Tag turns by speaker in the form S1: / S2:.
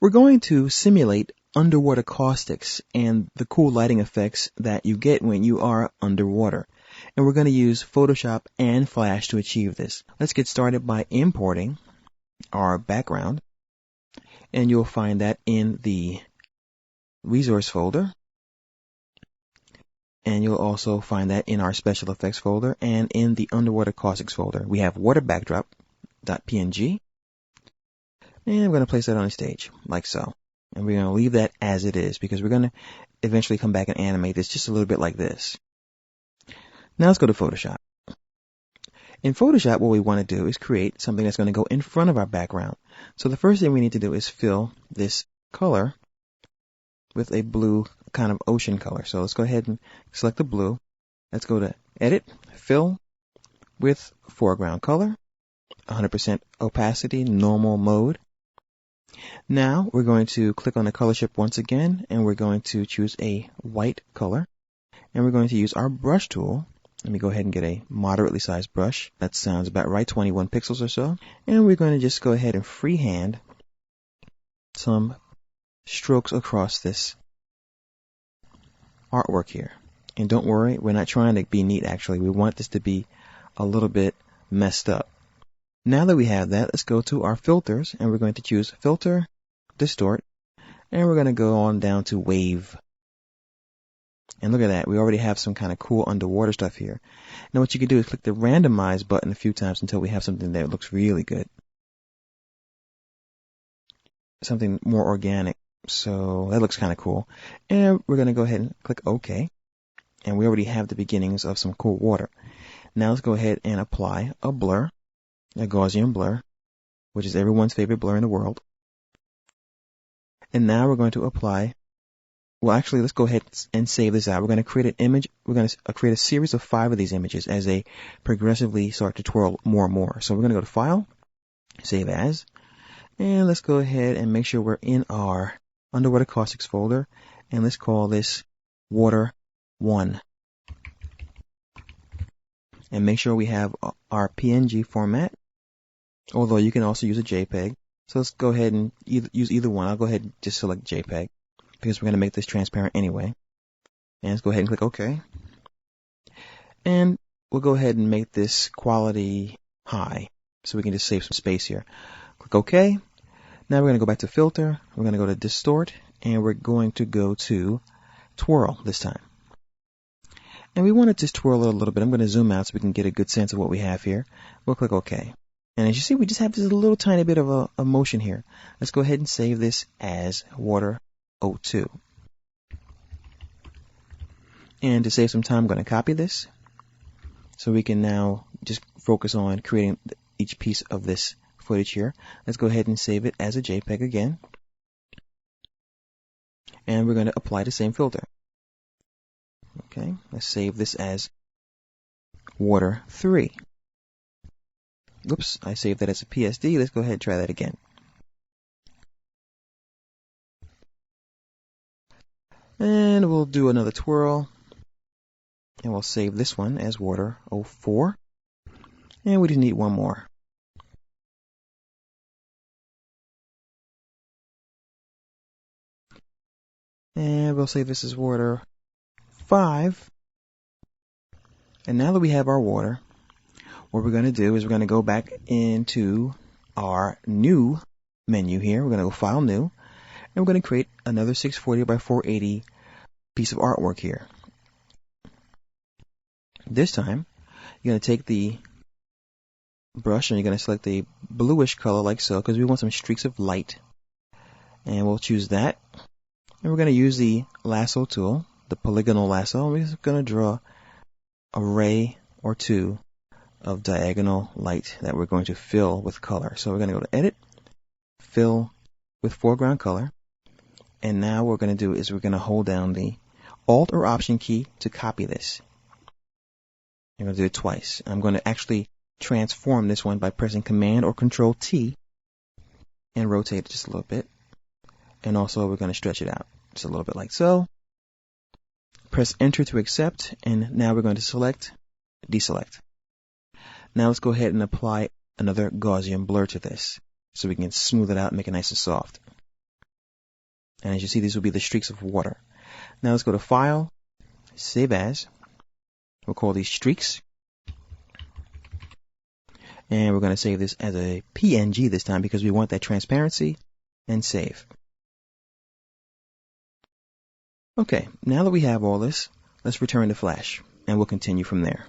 S1: We're going to simulate underwater caustics and the cool lighting effects that you get when you are underwater. And we're going to use Photoshop and Flash to achieve this. Let's get started by importing our background. And you'll find that in the resource folder. And you'll also find that in our special effects folder and in the underwater caustics folder. We have water backdrop.png. And I'm going to place that on the stage, like so. And we're going to leave that as it is, because we're going to eventually come back and animate this just a little bit like this. Now let's go to Photoshop. In Photoshop, what we want to do is create something that's going to go in front of our background. So the first thing we need to do is fill this color with a blue kind of ocean color. So let's go ahead and select the blue. Let's go to Edit, Fill with Foreground Color, 100% opacity, normal mode. Now we're going to click on the color chip once again, and we're going to choose a white color, and we're going to use our brush tool. Let me go ahead and get a moderately sized brush. That sounds about right, 21 pixels or so. And we're going to just go ahead and freehand some strokes across this artwork here. And don't worry, we're not trying to be neat actually. We want this to be a little bit messed up. Now that we have that, let's go to our filters, and we're going to choose Filter, Distort, and we're going to go on down to Wave. And look at that, we already have some kind of cool underwater stuff here. Now what you can do is click the Randomize button a few times until we have something that looks really good. Something more organic. So that looks kind of cool. And we're going to go ahead and click OK. And we already have the beginnings of some cool water. Now let's go ahead and apply a blur. A Gaussian blur, which is everyone's favorite blur in the world. And now we're going to apply, well actually let's go ahead and save this out. We're going to create an image, we're going to create a series of 5 of these images as they progressively start to twirl more and more. So we're going to go to File, Save As, and let's go ahead and make sure we're in our Underwater Caustics folder, and let's call this Water 1. And make sure we have our PNG format, although you can also use a JPEG. So let's go ahead and use either one. I'll go ahead and just select JPEG because we're going to make this transparent anyway. And let's go ahead and click OK. And we'll go ahead and make this quality high so we can just save some space here. Click OK. Now we're going to go back to Filter. We're going to go to Distort, and we're going to go to Twirl this time. And we want to just twirl it a little bit. I'm going to zoom out so we can get a good sense of what we have here. We'll click OK. And as you see, we just have this little tiny bit of a motion here. Let's go ahead and save this as Water 02. And to save some time, I'm going to copy this. So we can now just focus on creating each piece of this footage here. Let's go ahead and save it as a JPEG again. And we're going to apply the same filter. Okay, let's save this as Water 3. Oops, I saved that as a PSD. Let's go ahead and try that again. And we'll do another twirl. And we'll save this one as Water 04. And we just need one more. And we'll save this as Water 5. And now that we have our water, what we're going to do is we're going to go back into our new menu here. We're going to go File, New, and we're going to create another 640 by 480 piece of artwork here. This time, you're going to take the brush and you're going to select a bluish color like so, because we want some streaks of light. And we'll choose that. And we're going to use the lasso tool, the polygonal lasso, and we're just going to draw a ray or two of diagonal light that we're going to fill with color. So we're going to go to Edit, Fill with Foreground Color, and now what we're going to do is we're going to hold down the Alt or Option key to copy this. I'm going to do it twice. I'm going to actually transform this one by pressing Command or Control T and rotate it just a little bit. And also we're going to stretch it out just a little bit like so. Press Enter to accept, and now we're going to select, deselect. Now let's go ahead and apply another Gaussian blur to this so we can smooth it out and make it nice and soft. And as you see, these will be the streaks of water. Now let's go to File, Save As. We'll call these streaks. And we're going to save this as a PNG this time because we want that transparency, and save. Okay, now that we have all this, let's return to Flash and we'll continue from there.